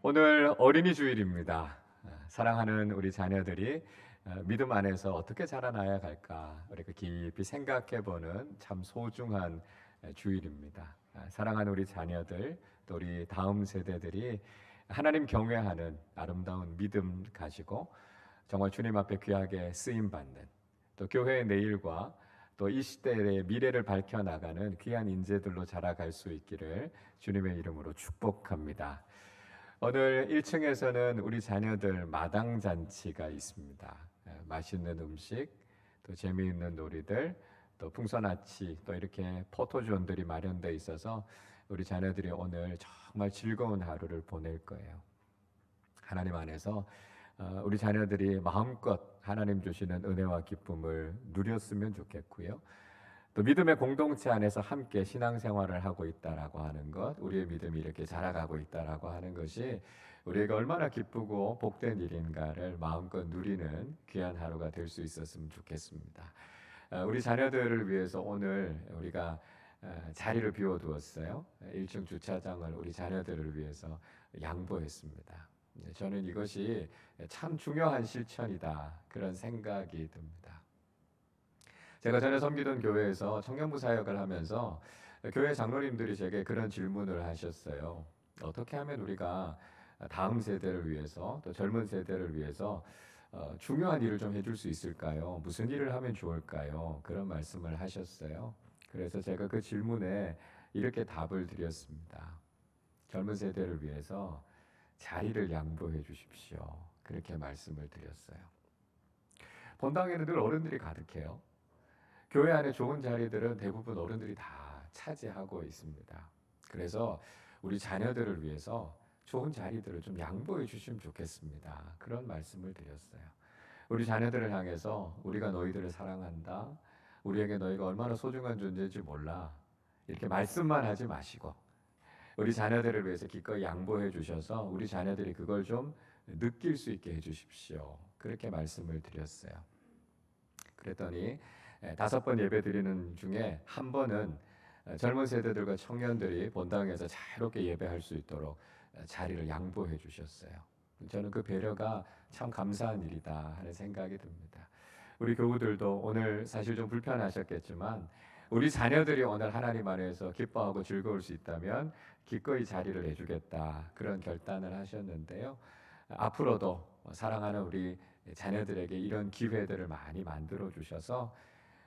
오늘 어린이 주일입니다. 사랑하는 우리 자녀들이 믿음 안에서 어떻게 자라나야 할까 우리가 깊이 생각해보는 참 소중한 주일입니다. 사랑하는 우리 자녀들 또 우리 다음 세대들이 하나님 경외하는 아름다운 믿음 가지고 정말 주님 앞에 귀하게 쓰임 받는 또 교회의 내일과 또 이 시대의 미래를 밝혀나가는 귀한 인재들로 자라갈 수 있기를 주님의 이름으로 축복합니다. 오늘 1층에서는 우리 자녀들 마당 잔치가 있습니다. 맛있는 음식, 또 재미있는 놀이들, 또 풍선아치, 또 이렇게 포토존들이 마련되어 있어서 우리 자녀들이 오늘 정말 즐거운 하루를 보낼 거예요. 하나님 안에서 우리 자녀들이 마음껏 하나님 주시는 은혜와 기쁨을 누렸으면 좋겠고요. 또 믿음의 공동체 안에서 함께 신앙생활을 하고 있다라고 하는 것, 우리의 믿음이 이렇게 자라가고 있다라고 하는 것이 우리에게 얼마나 기쁘고 복된 일인가를 마음껏 누리는 귀한 하루가 될 수 있었으면 좋겠습니다. 우리 자녀들을 위해서 오늘 우리가 자리를 비워두었어요. 1층 주차장을 우리 자녀들을 위해서 양보했습니다. 저는 이것이 참 중요한 실천이다 그런 생각이 듭니다. 제가 전에 섬기던 교회에서 청년부 사역을 하면서 교회 장로님들이 제게 그런 질문을 하셨어요. 어떻게 하면 우리가 다음 세대를 위해서 또 젊은 세대를 위해서 중요한 일을 좀 해줄 수 있을까요? 무슨 일을 하면 좋을까요? 그런 말씀을 하셨어요. 그래서 제가 그 질문에 이렇게 답을 드렸습니다. 젊은 세대를 위해서 자리를 양보해 주십시오. 그렇게 말씀을 드렸어요. 본당에는 늘 어른들이 가득해요. 교회 안에 좋은 자리들은 대부분 어른들이 다 차지하고 있습니다. 그래서 우리 자녀들을 위해서 좋은 자리들을 좀 양보해 주시면 좋겠습니다. 그런 말씀을 드렸어요. 우리 자녀들을 향해서 우리가 너희들을 사랑한다. 우리에게 너희가 얼마나 소중한 존재인지 몰라. 이렇게 말씀만 하지 마시고 우리 자녀들을 위해서 기꺼이 양보해 주셔서 우리 자녀들이 그걸 좀 느낄 수 있게 해 주십시오. 그렇게 말씀을 드렸어요. 그랬더니 5번 예배 드리는 중에 한 번은 젊은 세대들과 청년들이 본당에서 자유롭게 예배할 수 있도록 자리를 양보해 주셨어요. 저는 그 배려가 참 감사한 일이다 하는 생각이 듭니다. 우리 교우들도 오늘 사실 좀 불편하셨겠지만 우리 자녀들이 오늘 하나님 안에서 기뻐하고 즐거울 수 있다면 기꺼이 자리를 내주겠다 그런 결단을 하셨는데요. 앞으로도 사랑하는 우리 자녀들에게 이런 기회들을 많이 만들어 주셔서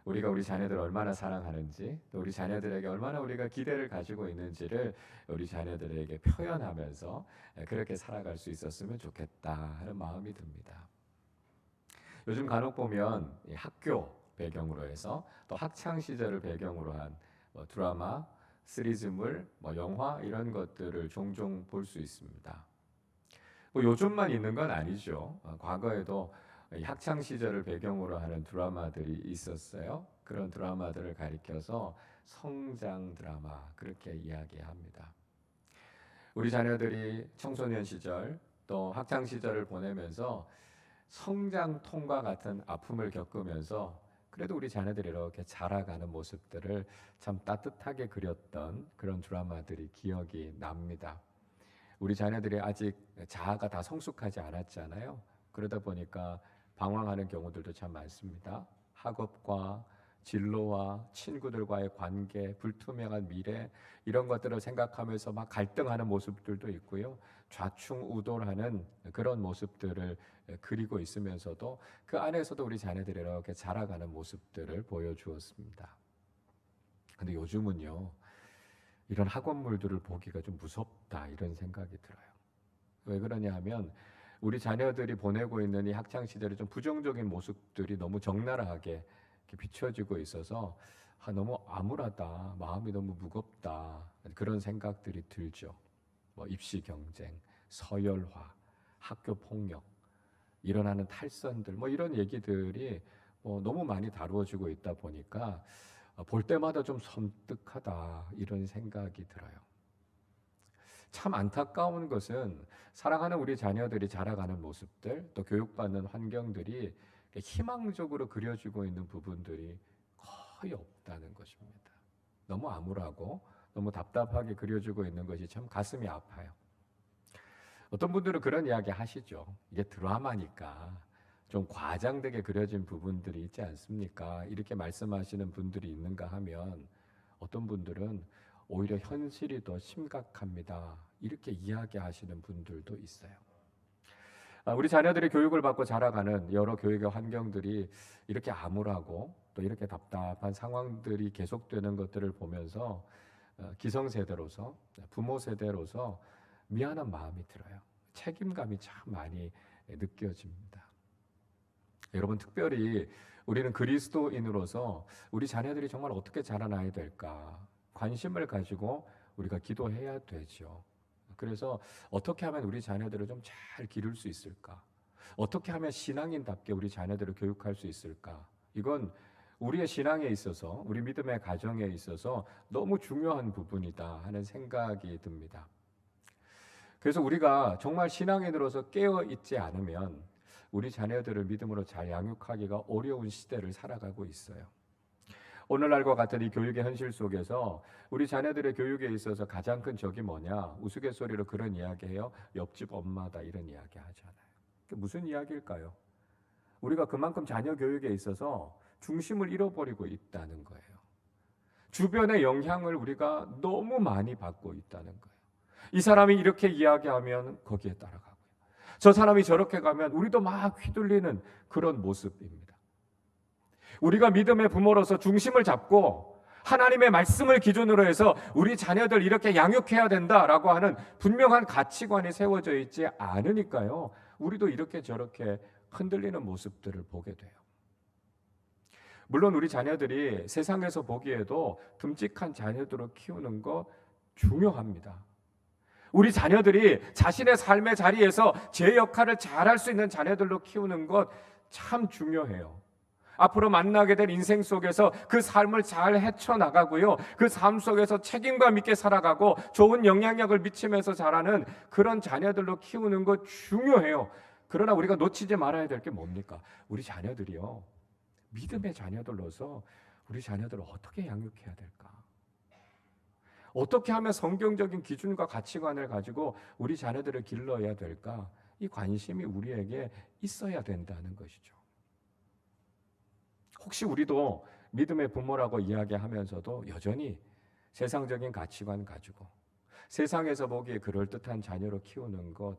우리가 우리 자녀들을 얼마나 사랑하는지 또 우리 자녀들에게 얼마나 우리가 기대를 가지고 있는지를 우리 자녀들에게 표현하면서 그렇게 살아갈 수 있었으면 좋겠다 하는 마음이 듭니다. 요즘 간혹 보면 학교 배경으로 해서 또 학창 시절을 배경으로 한 드라마, 시리즈물, 영화 이런 것들을 종종 볼 수 있습니다. 요즘만 있는 건 아니죠. 과거에도 학창 시절을 배경으로 하는 드라마들이 있었어요. 그런 드라마들을 가리켜서 성장 드라마 그렇게 이야기합니다. 우리 자녀들이 청소년 시절 또 학창 시절을 보내면서 성장통과 같은 아픔을 겪으면서 그래도 우리 자녀들이 이렇게 자라가는 모습들을 참 따뜻하게 그렸던 그런 드라마들이 기억이 납니다. 우리 자녀들이 아직 자아가 다 성숙하지 않았잖아요. 그러다 보니까 방황하는 경우들도 참 많습니다. 학업과 진로와 친구들과의 관계, 불투명한 미래 이런 것들을 생각하면서 막 갈등하는 모습들도 있고요. 좌충우돌하는 그런 모습들을 그리고 있으면서도 그 안에서도 우리 자녀들이 이렇게 자라가는 모습들을 보여주었습니다. 근데 요즘은요. 이런 학원물들을 보기가 좀 무섭다 이런 생각이 들어요. 왜 그러냐 하면 우리 자녀들이 보내고 있는 이 학창 시절의 좀 부정적인 모습들이 너무 적나라하게 이렇게 비춰지고 있어서 너무 암울하다, 마음이 너무 무겁다 그런 생각들이 들죠. 입시 경쟁, 서열화, 학교 폭력, 일어나는 탈선들 이런 얘기들이 너무 많이 다루어지고 있다 보니까 볼 때마다 좀 섬뜩하다 이런 생각이 들어요. 참 안타까운 것은 사랑하는 우리 자녀들이 자라가는 모습들 또 교육받는 환경들이 희망적으로 그려지고 있는 부분들이 거의 없다는 것입니다. 너무 암울하고 너무 답답하게 그려지고 있는 것이 참 가슴이 아파요. 어떤 분들은 그런 이야기 하시죠. 이게 드라마니까 좀 과장되게 그려진 부분들이 있지 않습니까? 이렇게 말씀하시는 분들이 있는가 하면 어떤 분들은 오히려 현실이 더 심각합니다. 이렇게 이야기하시는 분들도 있어요. 우리 자녀들이 교육을 받고 자라가는 여러 교육의 환경들이 이렇게 암울하고 또 이렇게 답답한 상황들이 계속되는 것들을 보면서 기성세대로서 부모 세대로서 미안한 마음이 들어요. 책임감이 참 많이 느껴집니다. 여러분, 특별히 우리는 그리스도인으로서 우리 자녀들이 정말 어떻게 자라나야 될까 관심을 가지고 우리가 기도해야 되죠. 그래서 어떻게 하면 우리 자녀들을 좀 잘 기를 수 있을까? 어떻게 하면 신앙인답게 우리 자녀들을 교육할 수 있을까? 이건 우리의 신앙에 있어서, 우리 믿음의 가정에 있어서 너무 중요한 부분이다 하는 생각이 듭니다. 그래서 우리가 정말 신앙인으로서 깨어 있지 않으면 우리 자녀들을 믿음으로 잘 양육하기가 어려운 시대를 살아가고 있어요. 오늘날과 같은 이 교육의 현실 속에서 우리 자녀들의 교육에 있어서 가장 큰 적이 뭐냐? 우스갯소리로 그런 이야기해요. 옆집 엄마다 이런 이야기 하잖아요. 무슨 이야기일까요? 우리가 그만큼 자녀 교육에 있어서 중심을 잃어버리고 있다는 거예요. 주변의 영향을 우리가 너무 많이 받고 있다는 거예요. 이 사람이 이렇게 이야기하면 거기에 따라가고요. 저 사람이 저렇게 가면 우리도 막 휘둘리는 그런 모습입니다. 우리가 믿음의 부모로서 중심을 잡고 하나님의 말씀을 기준으로 해서 우리 자녀들 이렇게 양육해야 된다라고 하는 분명한 가치관이 세워져 있지 않으니까요. 우리도 이렇게 저렇게 흔들리는 모습들을 보게 돼요. 물론 우리 자녀들이 세상에서 보기에도 듬직한 자녀들을 키우는 거 중요합니다. 우리 자녀들이 자신의 삶의 자리에서 제 역할을 잘할 수 있는 자녀들로 키우는 것 참 중요해요. 앞으로 만나게 될 인생 속에서 그 삶을 잘 헤쳐나가고요. 그 삶 속에서 책임감 있게 살아가고 좋은 영향력을 미치면서 자라는 그런 자녀들로 키우는 것 중요해요. 그러나 우리가 놓치지 말아야 될 게 뭡니까? 우리 자녀들이요. 믿음의 자녀들로서 우리 자녀들을 어떻게 양육해야 될까? 어떻게 하면 성경적인 기준과 가치관을 가지고 우리 자녀들을 길러야 될까? 이 관심이 우리에게 있어야 된다는 것이죠. 혹시 우리도 믿음의 부모라고 이야기하면서도 여전히 세상적인 가치관 가지고 세상에서 보기에 그럴듯한 자녀로 키우는 것,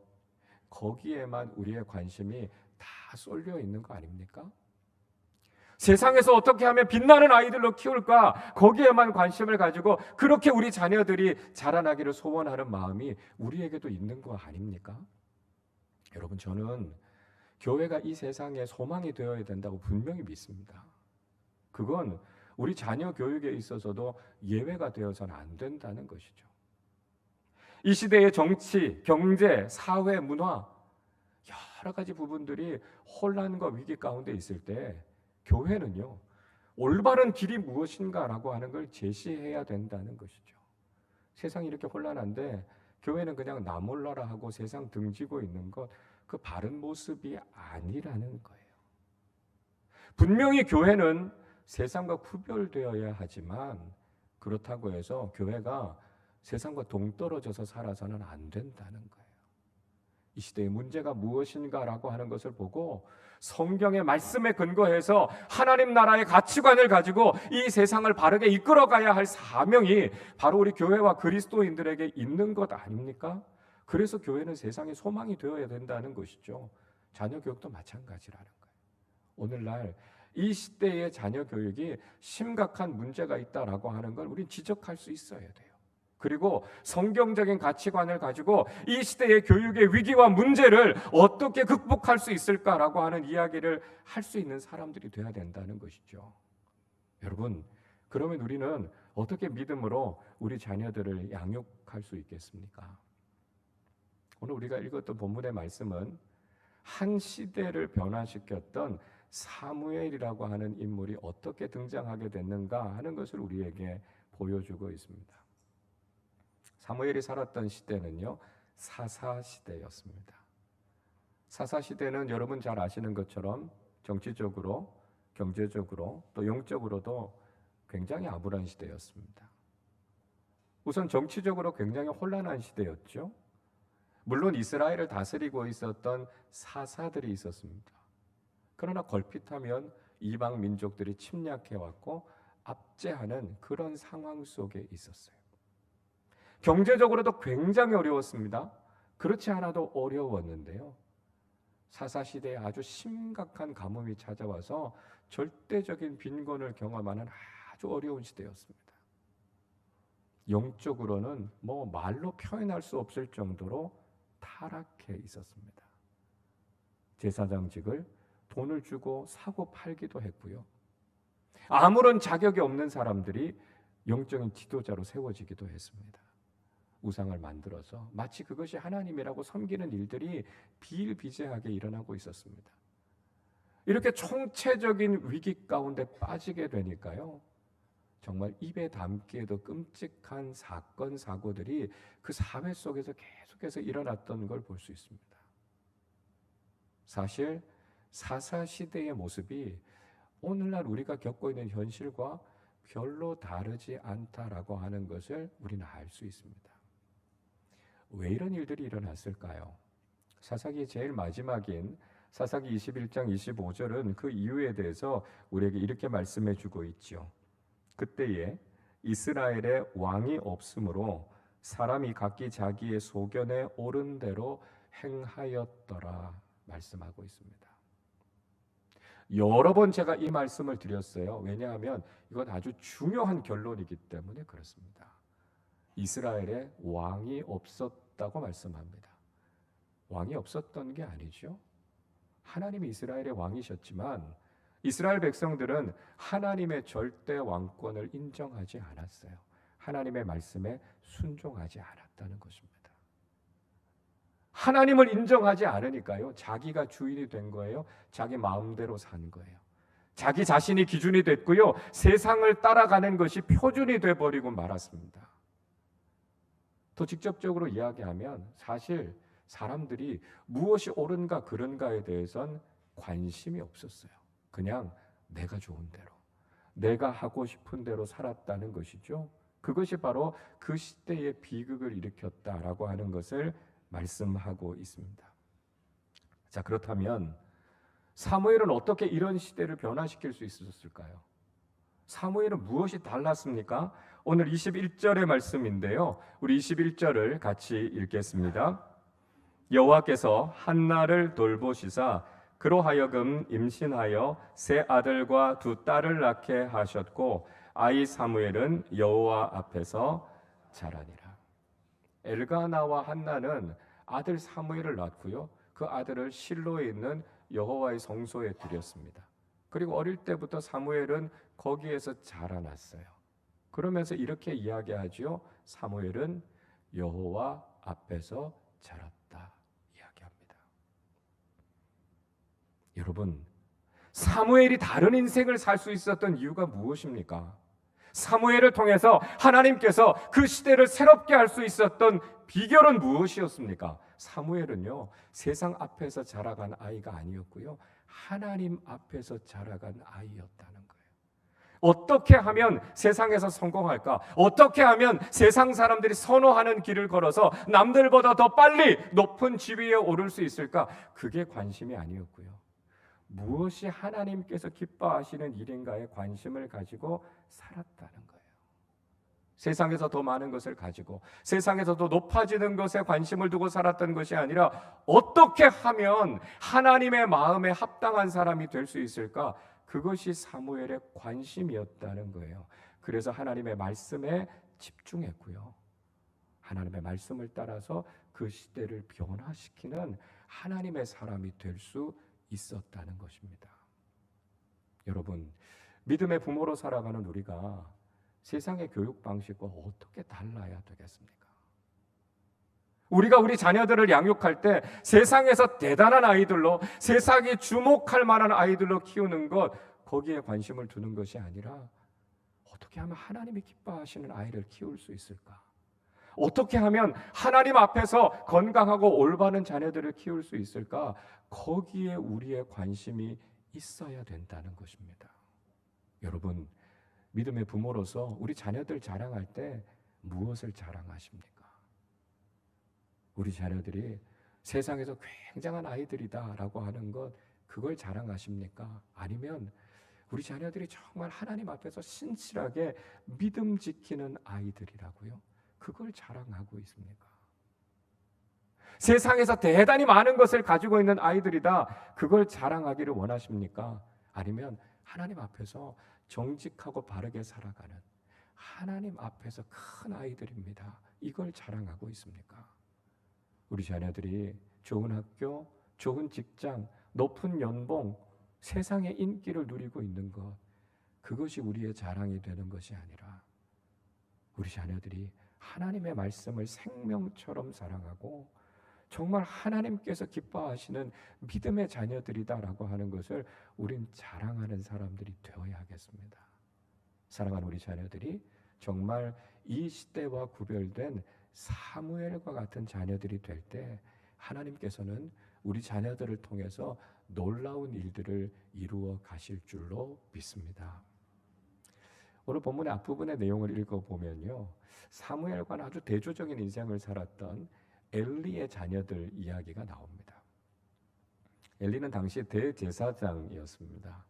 거기에만 우리의 관심이 다 쏠려 있는 거 아닙니까? 세상에서 어떻게 하면 빛나는 아이들로 키울까? 거기에만 관심을 가지고 그렇게 우리 자녀들이 자라나기를 소원하는 마음이 우리에게도 있는 거 아닙니까? 여러분, 저는 교회가 이 세상에 소망이 되어야 된다고 분명히 믿습니다. 그건 우리 자녀 교육에 있어서도 예외가 되어서는 안 된다는 것이죠. 이 시대의 정치, 경제, 사회, 문화 여러 가지 부분들이 혼란과 위기 가운데 있을 때 교회는요, 올바른 길이 무엇인가라고 하는 걸 제시해야 된다는 것이죠. 세상이 이렇게 혼란한데 교회는 그냥 나 몰라라 하고 세상 등지고 있는 것, 그 바른 모습이 아니라는 거예요. 분명히 교회는 세상과 구별되어야 하지만 그렇다고 해서 교회가 세상과 동떨어져서 살아서는 안 된다는 거예요. 이 시대의 문제가 무엇인가라고 하는 것을 보고 성경의 말씀에 근거해서 하나님 나라의 가치관을 가지고 이 세상을 바르게 이끌어가야 할 사명이 바로 우리 교회와 그리스도인들에게 있는 것 아닙니까? 그래서 교회는 세상의 소망이 되어야 된다는 것이죠. 자녀 교육도 마찬가지라는 거예요. 오늘날 이 시대의 자녀 교육이 심각한 문제가 있다라고 하는 걸 우린 지적할 수 있어야 돼요. 그리고 성경적인 가치관을 가지고 이 시대의 교육의 위기와 문제를 어떻게 극복할 수 있을까라고 하는 이야기를 할 수 있는 사람들이 돼야 된다는 것이죠. 여러분, 그러면 우리는 어떻게 믿음으로 우리 자녀들을 양육할 수 있겠습니까? 오늘 우리가 읽었던 본문의 말씀은 한 시대를 변화시켰던 사무엘이라고 하는 인물이 어떻게 등장하게 됐는가 하는 것을 우리에게 보여주고 있습니다. 사무엘이 살았던 시대는요, 사사시대였습니다. 사사시대는 여러분 잘 아시는 것처럼 정치적으로, 경제적으로, 또 영적으로도 굉장히 암울한 시대였습니다. 우선 정치적으로 굉장히 혼란한 시대였죠. 물론 이스라엘을 다스리고 있었던 사사들이 있었습니다. 그러나 걸핏하면 이방 민족들이 침략해 왔고 압제하는 그런 상황 속에 있었어요. 경제적으로도 굉장히 어려웠습니다. 그렇지 않아도 어려웠는데요. 사사시대에 아주 심각한 가뭄이 찾아와서 절대적인 빈곤을 경험하는 아주 어려운 시대였습니다. 영적으로는 말로 표현할 수 없을 정도로 타락해 있었습니다. 제사장직을 돈을 주고 사고 팔기도 했고요. 아무런 자격이 없는 사람들이 영적인 지도자로 세워지기도 했습니다. 우상을 만들어서 마치 그것이 하나님이라고 섬기는 일들이 비일비재하게 일어나고 있었습니다. 이렇게 총체적인 위기 가운데 빠지게 되니까요, 정말 입에 담기에도 끔찍한 사건, 사고들이 그 사회 속에서 계속해서 일어났던 걸 볼 수 있습니다. 사실 사사시대의 모습이 오늘날 우리가 겪고 있는 현실과 별로 다르지 않다라고 하는 것을 우리는 알 수 있습니다. 왜 이런 일들이 일어났을까요? 사사기 제일 마지막인 사사기 21장 25절은 그 이유에 대해서 우리에게 이렇게 말씀해 주고 있죠. 그때에 이스라엘에 왕이 없으므로 사람이 각기 자기의 소견에 옳은 대로 행하였더라 말씀하고 있습니다. 여러 번 제가 이 말씀을 드렸어요. 왜냐하면 이건 아주 중요한 결론이기 때문에 그렇습니다. 이스라엘에 왕이 없었다고 말씀합니다. 왕이 없었던 게 아니죠. 하나님이 이스라엘의 왕이셨지만 이스라엘 백성들은 하나님의 절대 왕권을 인정하지 않았어요. 하나님의 말씀에 순종하지 않았다는 것입니다. 하나님을 인정하지 않으니까요, 자기가 주인이 된 거예요. 자기 마음대로 산 거예요. 자기 자신이 기준이 됐고요, 세상을 따라가는 것이 표준이 돼버리고 말았습니다. 더 직접적으로 이야기하면 사실 사람들이 무엇이 옳은가 그른가에 대해선 관심이 없었어요. 그냥 내가 좋은 대로, 내가 하고 싶은 대로 살았다는 것이죠. 그것이 바로 그 시대의 비극을 일으켰다라고 하는 것을 말씀하고 있습니다. 자, 그렇다면 사무엘은 어떻게 이런 시대를 변화시킬 수 있었을까요? 사무엘은 무엇이 달랐습니까? 오늘 21절의 말씀인데요, 우리 21절을 같이 읽겠습니다. 여호와께서 한나를 돌보시사 그로 하여금 임신하여 세 아들과 두 딸을 낳게 하셨고 아이 사무엘은 여호와 앞에서 자라니라. 엘가나와 한나는 아들 사무엘을 낳고요, 그 아들을 실로에 있는 여호와의 성소에 드렸습니다. 그리고 어릴 때부터 사무엘은 거기에서 자라났어요. 그러면서 이렇게 이야기하지요. 사무엘은 여호와 앞에서 자랐다 이야기합니다. 여러분, 사무엘이 다른 인생을 살 수 있었던 이유가 무엇입니까? 사무엘을 통해서 하나님께서 그 시대를 새롭게 할 수 있었던 비결은 무엇이었습니까? 사무엘은요, 세상 앞에서 자라간 아이가 아니었고요, 하나님 앞에서 자라간 아이였다는 거예요. 어떻게 하면 세상에서 성공할까? 어떻게 하면 세상 사람들이 선호하는 길을 걸어서 남들보다 더 빨리 높은 지위에 오를 수 있을까? 그게 관심이 아니었고요, 무엇이 하나님께서 기뻐하시는 일인가에 관심을 가지고 살았다는 거예요. 세상에서 더 많은 것을 가지고 세상에서 더 높아지는 것에 관심을 두고 살았던 것이 아니라 어떻게 하면 하나님의 마음에 합당한 사람이 될 수 있을까? 그것이 사무엘의 관심이었다는 거예요. 그래서 하나님의 말씀에 집중했고요, 하나님의 말씀을 따라서 그 시대를 변화시키는 하나님의 사람이 될 수 있었다는 것입니다. 여러분, 믿음의 부모로 살아가는 우리가 세상의 교육 방식과 어떻게 달라야 되겠습니까? 우리가 우리 자녀들을 양육할 때 세상에서 대단한 아이들로, 세상이 주목할 만한 아이들로 키우는 것, 거기에 관심을 두는 것이 아니라 어떻게 하면 하나님이 기뻐하시는 아이를 키울 수 있을까? 어떻게 하면 하나님 앞에서 건강하고 올바른 자녀들을 키울 수 있을까? 거기에 우리의 관심이 있어야 된다는 것입니다. 여러분, 믿음의 부모로서 우리 자녀들 자랑할 때 무엇을 자랑하십니까? 우리 자녀들이 세상에서 굉장한 아이들이다라고 하는 것, 그걸 자랑하십니까? 아니면 우리 자녀들이 정말 하나님 앞에서 신실하게 믿음 지키는 아이들이라고요? 그걸 자랑하고 있습니까? 세상에서 대단히 많은 것을 가지고 있는 아이들이다, 그걸 자랑하기를 원하십니까? 아니면 하나님 앞에서 정직하고 바르게 살아가는 하나님 앞에서 큰 아이들입니다, 이걸 자랑하고 있습니까? 우리 자녀들이 좋은 학교, 좋은 직장, 높은 연봉, 세상의 인기를 누리고 있는 것, 그것이 우리의 자랑이 되는 것이 아니라 우리 자녀들이 하나님의 말씀을 생명처럼 사랑하고 정말 하나님께서 기뻐하시는 믿음의 자녀들이다라고 하는 것을 우린 자랑하는 사람들이 되어야 하겠습니다. 사랑하는 우리 자녀들이 정말 이 시대와 구별된 사무엘과 같은 자녀들이 될 때 하나님께서는 우리 자녀들을 통해서 놀라운 일들을 이루어 가실 줄로 믿습니다. 오늘 본문의 앞부분의 내용을 읽어보면요, 사무엘과는 아주 대조적인 인생을 살았던 엘리의 자녀들 이야기가 나옵니다. 엘리는 당시 대제사장이었습니다.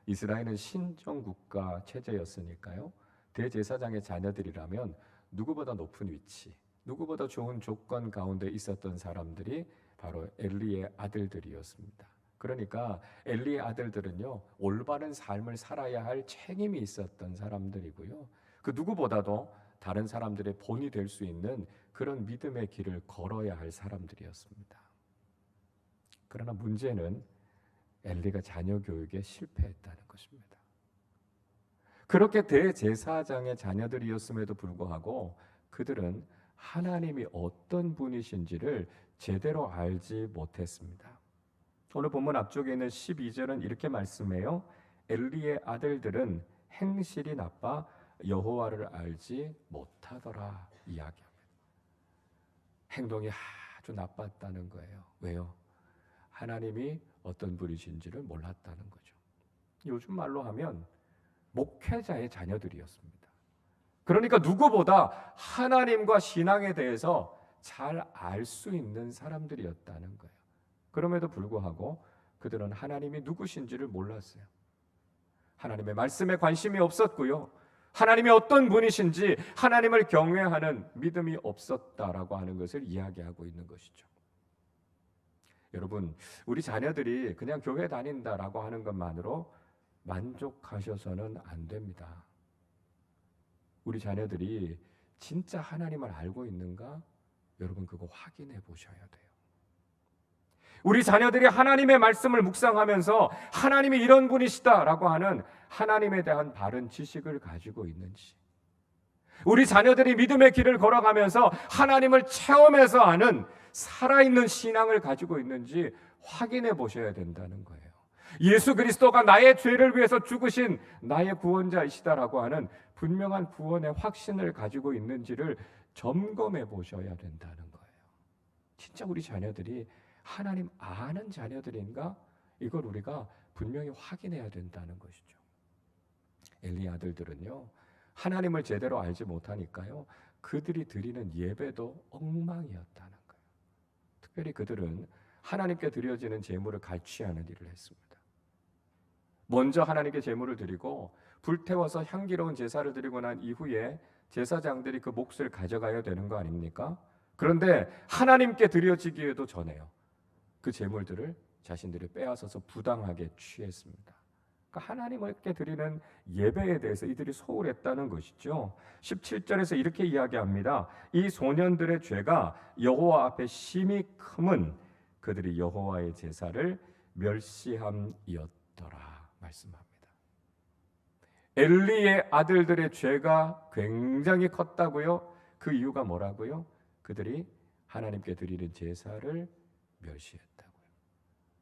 이스라엘은 신정국가 체제였으니까요, 대제사장의 자녀들이라면 누구보다 높은 위치, 누구보다 좋은 조건 가운데 있었던 사람들이 바로 엘리의 아들들이었습니다. 그러니까 엘리의 아들들은요, 올바른 삶을 살아야 할 책임이 있었던 사람들이고요, 그 누구보다도 다른 사람들의 본이 될 수 있는 그런 믿음의 길을 걸어야 할 사람들이었습니다. 그러나 문제는 엘리가 자녀 교육에 실패했다는 것입니다. 그렇게 대제사장의 자녀들이었음에도 불구하고 그들은 하나님이 어떤 분이신지를 제대로 알지 못했습니다. 오늘 본문 앞쪽에 있는 12절은 이렇게 말씀해요. 엘리의 아들들은 행실이 나빠 여호와를 알지 못하더라 이야기합니다. 행동이 아주 나빴다는 거예요. 왜요? 하나님이 어떤 분이신지를 몰랐다는 거죠. 요즘 말로 하면 목회자의 자녀들이었습니다. 그러니까 누구보다 하나님과 신앙에 대해서 잘 알 수 있는 사람들이었다는 거예요. 그럼에도 불구하고 그들은 하나님이 누구신지를 몰랐어요. 하나님의 말씀에 관심이 없었고요, 하나님이 어떤 분이신지 하나님을 경외하는 믿음이 없었다라고 하는 것을 이야기하고 있는 것이죠. 여러분, 우리 자녀들이 그냥 교회 다닌다라고 하는 것만으로 만족하셔서는 안 됩니다. 우리 자녀들이 진짜 하나님을 알고 있는가? 여러분, 그거 확인해 보셔야 돼요. 우리 자녀들이 하나님의 말씀을 묵상하면서 하나님이 이런 분이시다라고 하는 하나님에 대한 바른 지식을 가지고 있는지, 우리 자녀들이 믿음의 길을 걸어가면서 하나님을 체험해서 아는 살아있는 신앙을 가지고 있는지 확인해 보셔야 된다는 거예요. 예수 그리스도가 나의 죄를 위해서 죽으신 나의 구원자이시다라고 하는 분명한 구원의 확신을 가지고 있는지를 점검해 보셔야 된다는 거예요. 진짜 우리 자녀들이 하나님 아는 자녀들인가? 이걸 우리가 분명히 확인해야 된다는 것이죠. 엘리의 아들들은요, 하나님을 제대로 알지 못하니까요, 그들이 드리는 예배도 엉망이었다는 거예요. 특별히 그들은 하나님께 드려지는 제물을 갈취하는 일을 했습니다. 먼저 하나님께 제물을 드리고 불태워서 향기로운 제사를 드리고 난 이후에 제사장들이 그 몫을 가져가야 되는 거 아닙니까? 그런데 하나님께 드려지기에도 전에요, 그 제물들을 자신들이 빼앗아서 부당하게 취했습니다. 그러니까 하나님께 드리는 예배에 대해서 이들이 소홀했다는 것이죠. 17절에서 이렇게 이야기합니다. 이 소년들의 죄가 여호와 앞에 심히 크면 그들이 여호와의 제사를 멸시함이었더라 말씀합니다. 엘리의 아들들의 죄가 굉장히 컸다고요? 그 이유가 뭐라고요? 그들이 하나님께 드리는 제사를 멸시했다고요.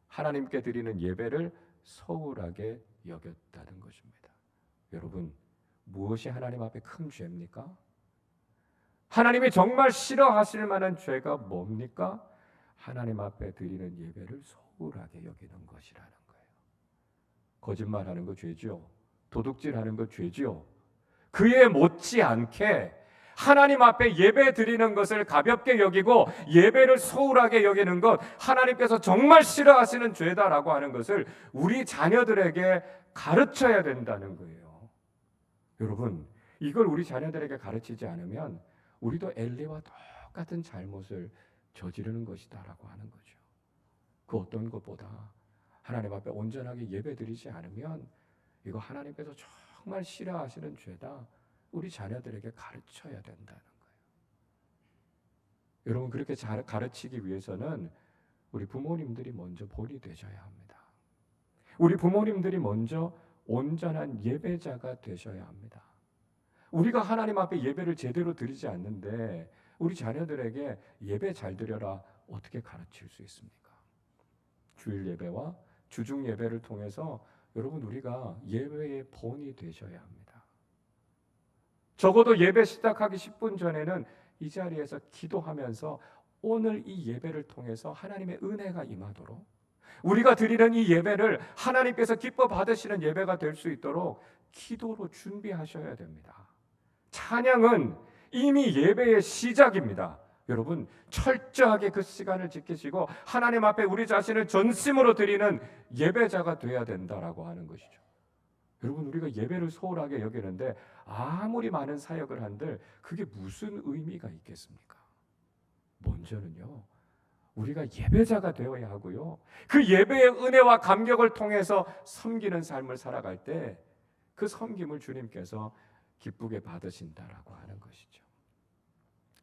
하나님께 드리는 예배를 소홀하게 여겼다는 것입니다. 여러분, 무엇이 하나님 앞에 큰 죄입니까? 하나님이 정말 싫어하실 만한 죄가 뭡니까? 하나님 앞에 드리는 예배를 소홀하게 여기는 것이라는 거예요. 거짓말하는 거 죄죠. 도둑질하는 거 죄죠. 그에 못지않게 하나님 앞에 예배 드리는 것을 가볍게 여기고 예배를 소홀하게 여기는 것, 하나님께서 정말 싫어하시는 죄다라고 하는 것을 우리 자녀들에게 가르쳐야 된다는 거예요. 여러분, 이걸 우리 자녀들에게 가르치지 않으면 우리도 엘리와 똑같은 잘못을 저지르는 것이다라고 하는 거죠. 그 어떤 것보다 하나님 앞에 온전하게 예배드리지 않으면 이거 하나님께서 정말 싫어하시는 죄다, 우리 자녀들에게 가르쳐야 된다는 거예요. 여러분, 그렇게 잘 가르치기 위해서는 우리 부모님들이 먼저 본이 되셔야 합니다. 우리 부모님들이 먼저 온전한 예배자가 되셔야 합니다. 우리가 하나님 앞에 예배를 제대로 드리지 않는데 우리 자녀들에게 예배 잘 드려라 어떻게 가르칠 수 있습니까? 주일 예배와 주중 예배를 통해서 여러분, 우리가 예배의 본이 되셔야 합니다. 적어도 예배 시작하기 10분 전에는 이 자리에서 기도하면서 오늘 이 예배를 통해서 하나님의 은혜가 임하도록, 우리가 드리는 이 예배를 하나님께서 기뻐 받으시는 예배가 될 수 있도록 기도로 준비하셔야 됩니다. 찬양은 이미 예배의 시작입니다. 여러분, 철저하게 그 시간을 지키시고 하나님 앞에 우리 자신을 전심으로 드리는 예배자가 돼야 된다라고 하는 것이죠. 여러분, 우리가 예배를 소홀하게 여기는데 아무리 많은 사역을 한들 그게 무슨 의미가 있겠습니까? 먼저는요, 우리가 예배자가 되어야 하고요, 그 예배의 은혜와 감격을 통해서 섬기는 삶을 살아갈 때 그 섬김을 주님께서 기쁘게 받으신다라고 하는 것이죠.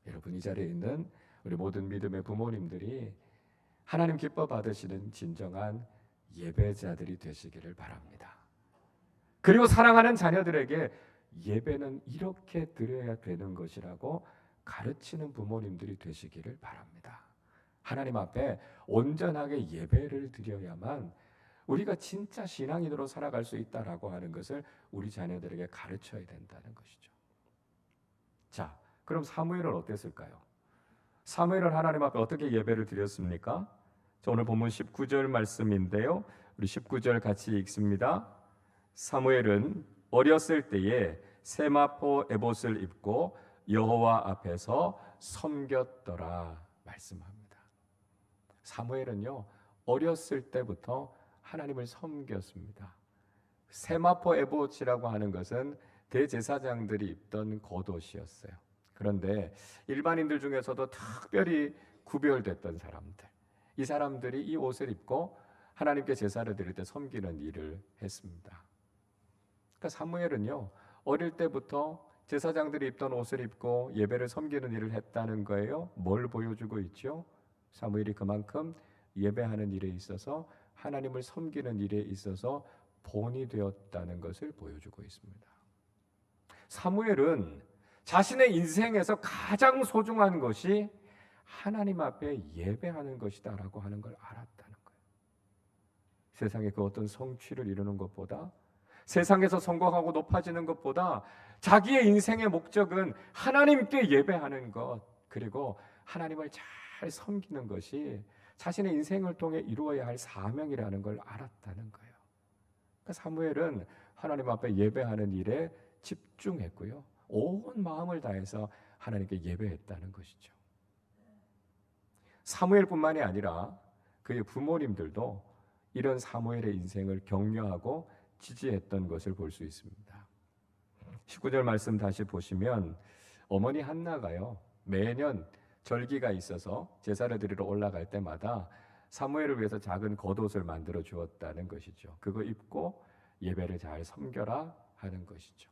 여러분, 이 자리에 있는 우리 모든 믿음의 부모님들이 하나님 기뻐 받으시는 진정한 예배자들이 되시기를 바랍니다. 그리고 사랑하는 자녀들에게 예배는 이렇게 드려야 되는 것이라고 가르치는 부모님들이 되시기를 바랍니다. 하나님 앞에 온전하게 예배를 드려야만 우리가 진짜 신앙인으로 살아갈 수 있다라고 하는 것을 우리 자녀들에게 가르쳐야 된다는 것이죠. 자, 그럼 사무엘은 어땠을까요? 사무엘은 하나님 앞에 어떻게 예배를 드렸습니까? 자, 오늘 본문 19절 말씀인데요, 우리 19절 같이 읽습니다. 사무엘은 어렸을 때에 세마포 에봇을 입고 여호와 앞에서 섬겼더라 말씀합니다. 사무엘은요, 어렸을 때부터 하나님을 섬겼습니다. 세마포 에봇이라고 하는 것은 대제사장들이 입던 겉옷이었어요. 그런데 일반인들 중에서도 특별히 구별됐던 사람들, 이 사람들이 이 옷을 입고 하나님께 제사를 드릴 때 섬기는 일을 했습니다. 그러니까 사무엘은요, 어릴 때부터 제사장들이 입던 옷을 입고 예배를 섬기는 일을 했다는 거예요. 뭘 보여주고 있죠? 사무엘이 그만큼 예배하는 일에 있어서, 하나님을 섬기는 일에 있어서 본이 되었다는 것을 보여주고 있습니다. 사무엘은 자신의 인생에서 가장 소중한 것이 하나님 앞에 예배하는 것이다라고 하는 걸 알았다는 거예요. 세상의 그 어떤 성취를 이루는 것보다, 세상에서 성공하고 높아지는 것보다 자기의 인생의 목적은 하나님께 예배하는 것, 그리고 하나님을 잘 섬기는 것이 자신의 인생을 통해 이루어야 할 사명이라는 걸 알았다는 거예요. 그러니까 사무엘은 하나님 앞에 예배하는 일에 집중했고요, 온 마음을 다해서 하나님께 예배했다는 것이죠. 사무엘뿐만이 아니라 그의 부모님들도 이런 사무엘의 인생을 격려하고 지지했던 것을 볼 수 있습니다. 19절 말씀 다시 보시면 어머니 한나가요, 매년 절기가 있어서 제사를 드리러 올라갈 때마다 사무엘을 위해서 작은 겉옷을 만들어 주었다는 것이죠. 그거 입고 예배를 잘 섬겨라 하는 것이죠.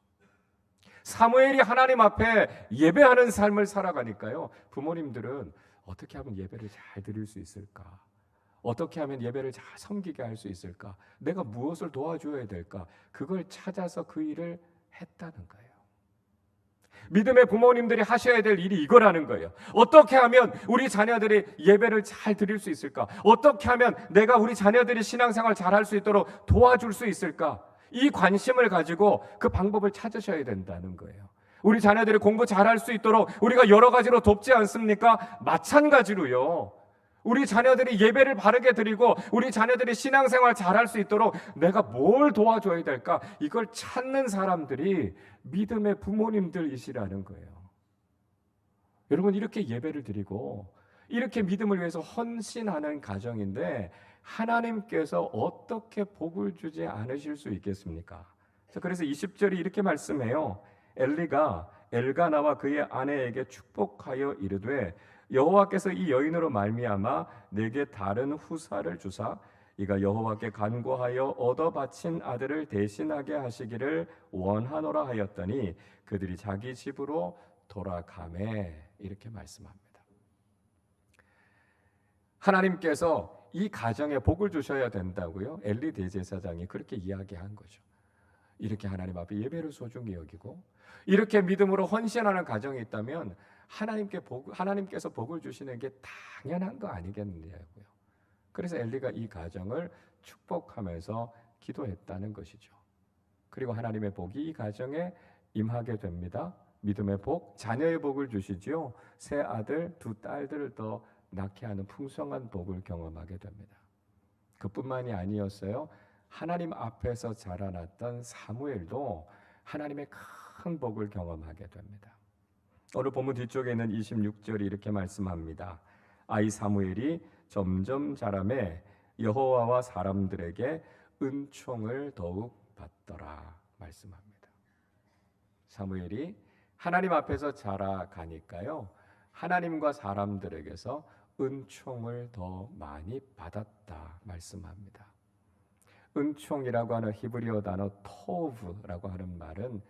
사무엘이 하나님 앞에 예배하는 삶을 살아가니까요, 부모님들은 어떻게 하면 예배를 잘 드릴 수 있을까? 어떻게 하면 예배를 잘 섬기게 할 수 있을까? 내가 무엇을 도와줘야 될까? 그걸 찾아서 그 일을 했다는 거예요. 믿음의 부모님들이 하셔야 될 일이 이거라는 거예요. 어떻게 하면 우리 자녀들이 예배를 잘 드릴 수 있을까? 어떻게 하면 내가 우리 자녀들이 신앙생활 잘 할 수 있도록 도와줄 수 있을까? 이 관심을 가지고 그 방법을 찾으셔야 된다는 거예요. 우리 자녀들이 공부 잘할 수 있도록 우리가 여러 가지로 돕지 않습니까? 마찬가지로요, 우리 자녀들이 예배를 바르게 드리고 우리 자녀들이 신앙생활 잘할 수 있도록 내가 뭘 도와줘야 될까? 이걸 찾는 사람들이 믿음의 부모님들이시라는 거예요. 여러분, 이렇게 예배를 드리고 이렇게 믿음을 위해서 헌신하는 가정인데 하나님께서 어떻게 복을 주지 않으실 수 있겠습니까? 그래서 20절이 이렇게 말씀해요. 엘리가 엘가나와 그의 아내에게 축복하여 이르되 여호와께서 이 여인으로 말미암아 내게 다른 후사를 주사 이가 여호와께 간구하여 얻어 바친 아들을 대신하게 하시기를 원하노라 하였더니 그들이 자기 집으로 돌아가매. 이렇게 말씀합니다. 하나님께서 이 가정에 복을 주셔야 된다고요? 엘리 대제사장이 그렇게 이야기한 거죠. 이렇게 하나님 앞에 예배를 소중히 여기고 이렇게 믿음으로 헌신하는 가정이 있다면 하나님께서 복을 주시는 게 당연한 거 아니겠냐고요. 그래서 엘리가 이 가정을 축복하면서 기도했다는 것이죠. 그리고 하나님의 복이 이 가정에 임하게 됩니다. 믿음의 복, 자녀의 복을 주시지요. 새 아들, 두 딸들을 더 낳게 하는 풍성한 복을 경험하게 됩니다. 그뿐만이 아니었어요. 하나님 앞에서 자라났던 사무엘도 하나님의 큰 복을 경험하게 됩니다. 오늘 본문 뒤쪽에 있는 26절이 이렇게 말씀합니다. 아이 사무엘이 점점 자라매 여호와와 사람들에게 은총을 더욱 받더라 말씀합니다. 사무엘이 하나님 앞에서 자라가니까요, 하나님과 사람들에게서 은총을 더 많이 받았다 말씀합니다. 은총이라고 하는 히브리어 단어 토브라고 하는 말은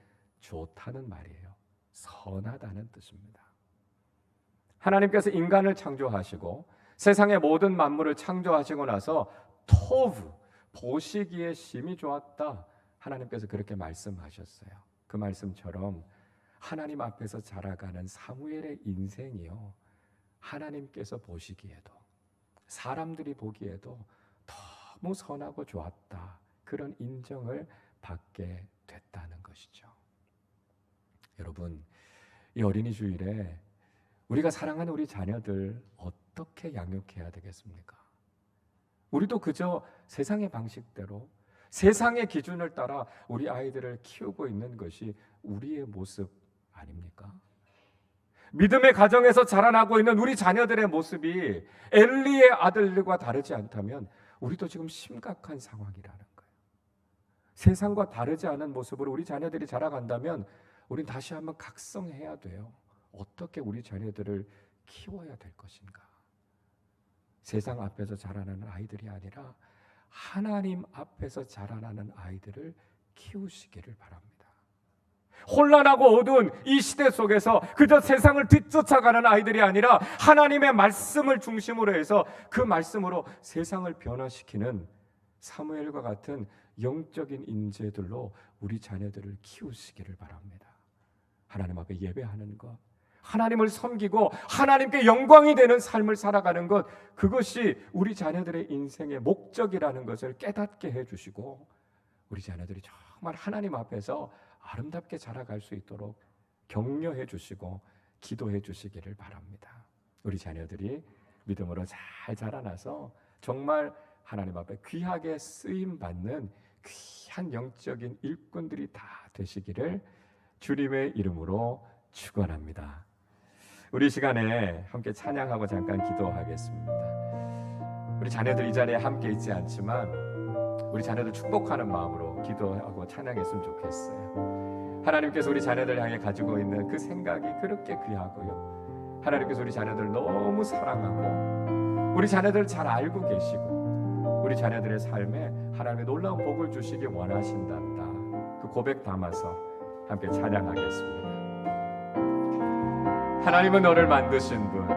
좋다는 말이에요. 선하다는 뜻입니다. 하나님께서 인간을 창조하시고 세상의 모든 만물을 창조하시고 나서 토브, 보시기에 심히 좋았다. 하나님께서 그렇게 말씀하셨어요. 그 말씀처럼 하나님 앞에서 자라가는 사무엘의 인생이요, 하나님께서 보시기에도 사람들이 보기에도 너무 선하고 좋았다. 그런 인정을 받게 됐다는 것이죠. 여러분, 이 어린이 주일에 우리가 사랑하는 우리 자녀들 어떻게 양육해야 되겠습니까? 우리도 그저 세상의 방식대로 세상의 기준을 따라 우리 아이들을 키우고 있는 것이 우리의 모습 아닙니까? 믿음의 가정에서 자라나고 있는 우리 자녀들의 모습이 엘리의 아들들과 다르지 않다면 우리도 지금 심각한 상황이라는 거예요. 세상과 다르지 않은 모습으로 우리 자녀들이 자라간다면 우린 다시 한번 각성해야 돼요. 어떻게 우리 자녀들을 키워야 될 것인가? 세상 앞에서 자라나는 아이들이 아니라 하나님 앞에서 자라나는 아이들을 키우시기를 바랍니다. 혼란하고 어두운 이 시대 속에서 그저 세상을 뒤쫓아가는 아이들이 아니라 하나님의 말씀을 중심으로 해서 그 말씀으로 세상을 변화시키는 사무엘과 같은 영적인 인재들로 우리 자녀들을 키우시기를 바랍니다. 하나님 앞에 예배하는 것, 하나님을 섬기고 하나님께 영광이 되는 삶을 살아가는 것, 그것이 우리 자녀들의 인생의 목적이라는 것을 깨닫게 해주시고 우리 자녀들이 정말 하나님 앞에서 아름답게 자라갈 수 있도록 격려해 주시고 기도해 주시기를 바랍니다. 우리 자녀들이 믿음으로 잘 자라나서 정말 하나님 앞에 귀하게 쓰임받는 귀한 영적인 일꾼들이 다 되시기를 주님의 이름으로 축원합니다. 우리 시간에 함께 찬양하고 잠깐 기도하겠습니다. 우리 자녀들 이 자리에 함께 있지 않지만 우리 자녀들 축복하는 마음으로 기도하고 찬양했으면 좋겠어요. 하나님께서 우리 자녀들 향해 가지고 있는 그 생각이 그렇게 귀하고요, 하나님께서 우리 자녀들 너무 사랑하고 우리 자녀들 잘 알고 계시고 우리 자녀들의 삶에 하나님의 놀라운 복을 주시기 원하신단다. 그 고백 담아서 함께 찬양하겠습니다. 하나님은 너를 만드신 분,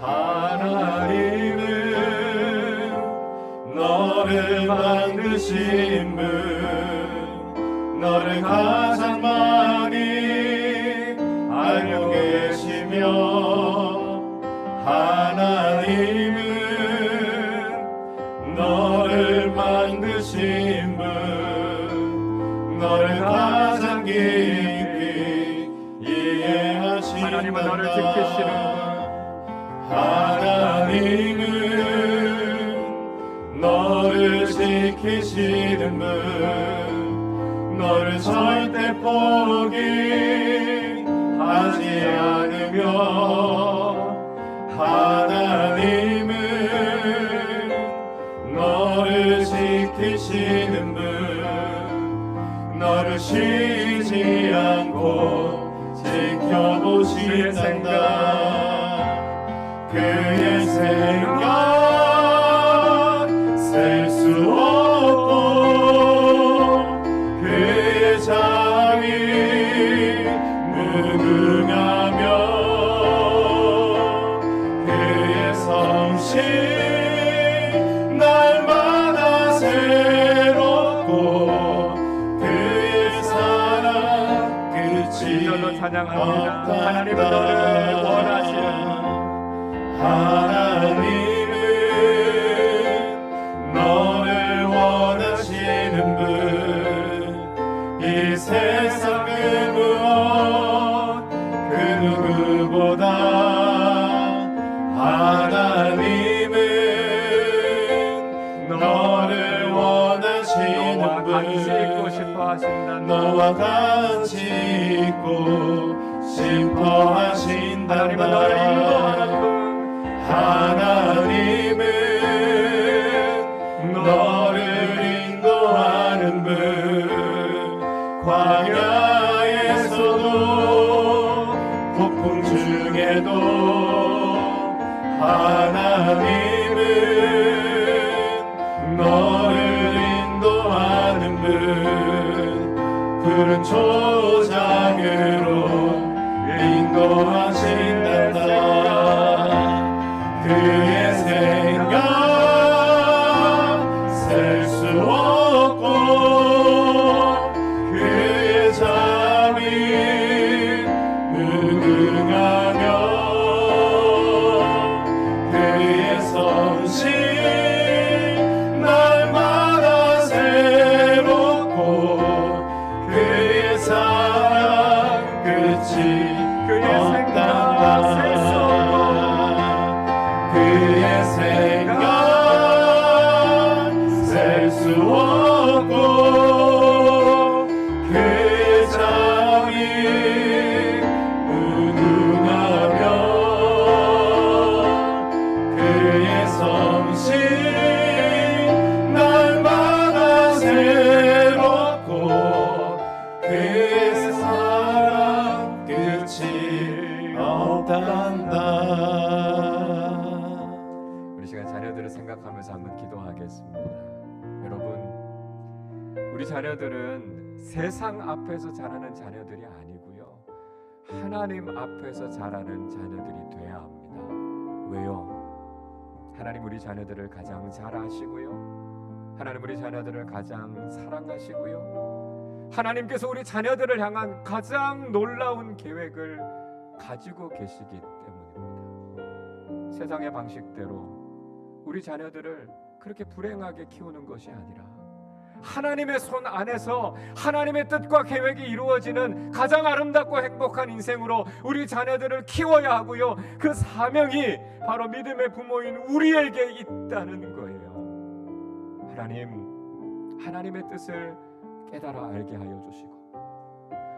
하나님은 너를 만드신 분, 너를 가장 많이 알고 계시며, 하나님은 너를 만드신 분, 너를 가장 깊이 이해하신다. 하나님은 너를 지키시는 하나님은 너를 지키시는 분, 너를 절대 포기하지 않으시는 그의 생각 셀 수 없고 그의 자비 무궁하며 그의 성실 날마다 새롭고 그의 사랑 끝이 진정으로 찬양합니다. 하나님은 너를 원하시는 하나님은 너를 원하시는 분 이 세상 그 무엇 그 누구보다 하나님은 너를 원하시는 너와 같이 있고 분 싶어 하신다. 너와 같이 있고 싶어 하신다. 하나님은 너를 인도하는 분, 하나님은 너를 인도하는 분 광야에서도 폭풍 중에도 하나님은 너를 인도하는 분 푸른 초장으로 인도하신단다. 그의 생각 셀 수 없고 그의 자비 무궁하며 그의 성실 날마다 새롭고 그의 사랑 끝이 그의 생각 셀 수 없고 그의 생각 셀 수 없고 그의 자비 무궁하며 그의 성실 날마다 새롭고 그의 사랑 끝이 없단다. 우리 시간 자녀들을 생각하면서 한번 기도하겠습니다. 여러분, 우리 자녀들은 세상 앞에서 자라는 자녀들이 아니고요, 하나님 앞에서 자라는 자녀들이 돼야 합니다. 왜요? 하나님 우리 자녀들을 가장 잘 아시고요, 하나님 우리 자녀들을 가장 사랑하시고요, 하나님께서 우리 자녀들을 향한 가장 놀라운 계획을 가지고 계시기 때문입니다. 세상의 방식대로 우리 자녀들을 그렇게 불행하게 키우는 것이 아니라 하나님의 손 안에서 하나님의 뜻과 계획이 이루어지는 가장 아름답고 행복한 인생으로 우리 자녀들을 키워야 하고요, 그 사명이 바로 믿음의 부모인 우리에게 있다는 거예요. 하나님의 뜻을 깨달아 알게 하여 주시고,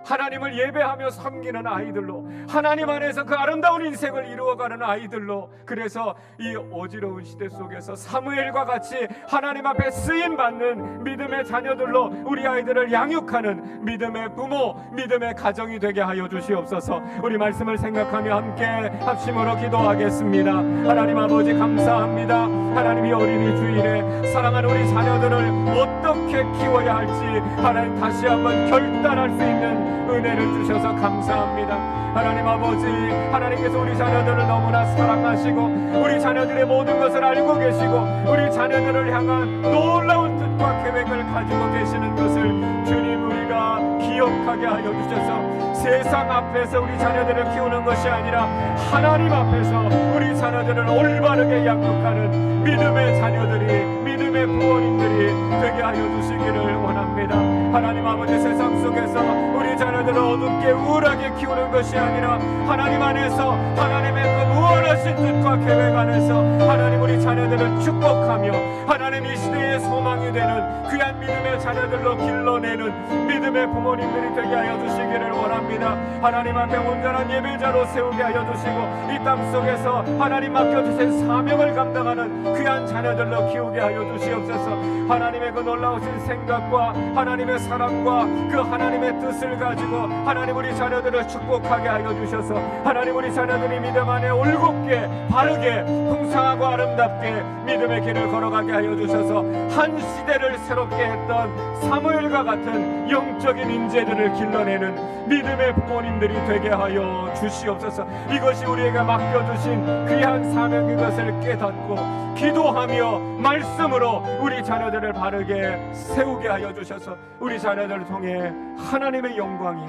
하나님을 예배하며 섬기는 아이들로, 하나님 안에서 그 아름다운 인생을 이루어가는 아이들로, 그래서 이 어지러운 시대 속에서 사무엘과 같이 하나님 앞에 쓰임받는 믿음의 자녀들로 우리 아이들을 양육하는 믿음의 부모, 믿음의 가정이 되게 하여 주시옵소서. 우리 말씀을 생각하며 함께 합심으로 기도하겠습니다. 하나님 아버지 감사합니다. 하나님이 어린이 주일에 사랑하는 우리 자녀들을 어떻게 키워야 할지 하나님 다시 한번 결단할 수 있는 은혜를 주셔서 감사합니다. 하나님 아버지, 하나님께서 우리 자녀들을 너무나 사랑하시고 우리 자녀들의 모든 것을 알고 계시고 우리 자녀들을 향한 놀라운 뜻과 계획을 가지고 계시는 것을 주님 우리가 기억하게 하여 주셔서 세상 앞에서 우리 자녀들을 키우는 것이 아니라 하나님 앞에서 우리 자녀들을 올바르게 양육하는 믿음의 자녀들이, 믿음의 부모님들이 되게 하여 주시기를 원합니다. 하나님 아버지, 세상 속에서 우리 자녀들을 어둡게 우울하게 키우는 것이 아니라 하나님 안에서 하나님의 그 무한하신 뜻과 계획 안에서 하나님 우리 자녀들을 축복하며 하나님 이 시대의 소망이 되는 귀한 믿음의 자녀들로 길러내는 믿음의 부모님들이 되게 하여 주시기를 원합니다. 하나님 앞에 온전한 예배자로 세우게 하여 주시고 이 땅 속에서 하나님 맡겨주신 사명을 감당하는 귀한 자녀들로 키우게 하여 주시옵소서. 하나님의 그 놀라우신 생각과 하나님의 사랑과 그 하나님의 뜻을 가지고 하나님 우리 자녀들을 축복하게 하여 주셔서 하나님 우리 자녀들이 믿음 안에 올곧게 바르게 풍성하고 아름답게 믿음의 길을 걸어가게 하여 주셔서 한 시대를 새롭게 했던 사무엘과 같은 영적인 인재들을 길러내는 믿음의 부모님들이 되게 하여 주시옵소서. 이것이 우리에게 맡겨주신 귀한 사명인 것을 깨닫고 기도하며 말씀으로 우리 자녀들을 바르게 세우게 하여 주셔서 우리 자녀들을 통해 하나님의 영광이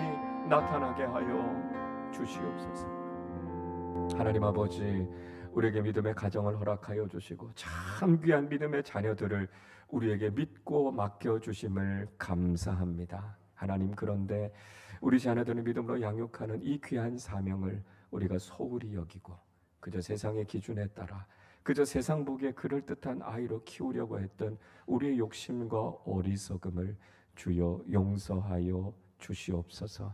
나타나게 하여 주시옵소서. 하나님 아버지, 우리에게 믿음의 가정을 허락하여 주시고 참 귀한 믿음의 자녀들을 우리에게 믿고 맡겨주심을 감사합니다. 하나님, 그런데 우리 자녀들을 믿음으로 양육하는 이 귀한 사명을 우리가 소홀히 여기고 그저 세상의 기준에 따라 그저 세상 보기에 그럴듯한 아이로 키우려고 했던 우리의 욕심과 어리석음을 주여 용서하여 주시옵소서.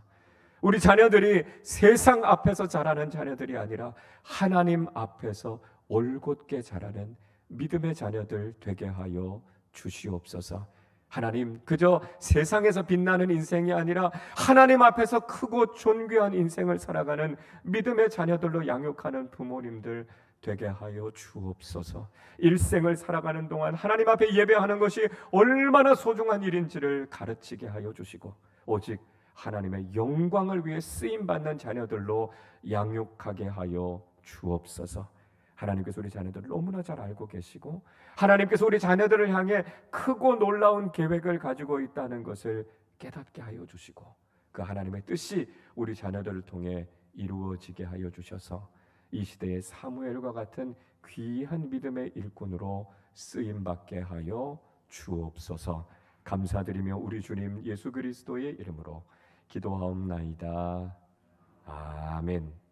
우리 자녀들이 세상 앞에서 자라는 자녀들이 아니라 하나님 앞에서 올곧게 자라는 믿음의 자녀들 되게 하여 주시옵소서. 하나님, 그저 세상에서 빛나는 인생이 아니라 하나님 앞에서 크고 존귀한 인생을 살아가는 믿음의 자녀들로 양육하는 부모님들 되게 하여 주옵소서. 일생을 살아가는 동안 하나님 앞에 예배하는 것이 얼마나 소중한 일인지를 가르치게 하여 주시고 오직 하나님의 영광을 위해 쓰임받는 자녀들로 양육하게 하여 주옵소서. 하나님께서 우리 자녀들을 너무나 잘 알고 계시고 하나님께서 우리 자녀들을 향해 크고 놀라운 계획을 가지고 있다는 것을 깨닫게 하여 주시고 그 하나님의 뜻이 우리 자녀들을 통해 이루어지게 하여 주셔서 이 시대의 사무엘과 같은 귀한 믿음의 일꾼으로 쓰임받게 하여 주옵소서. 감사드리며 우리 주님 예수 그리스도의 이름으로 기도하옵나이다. 아멘.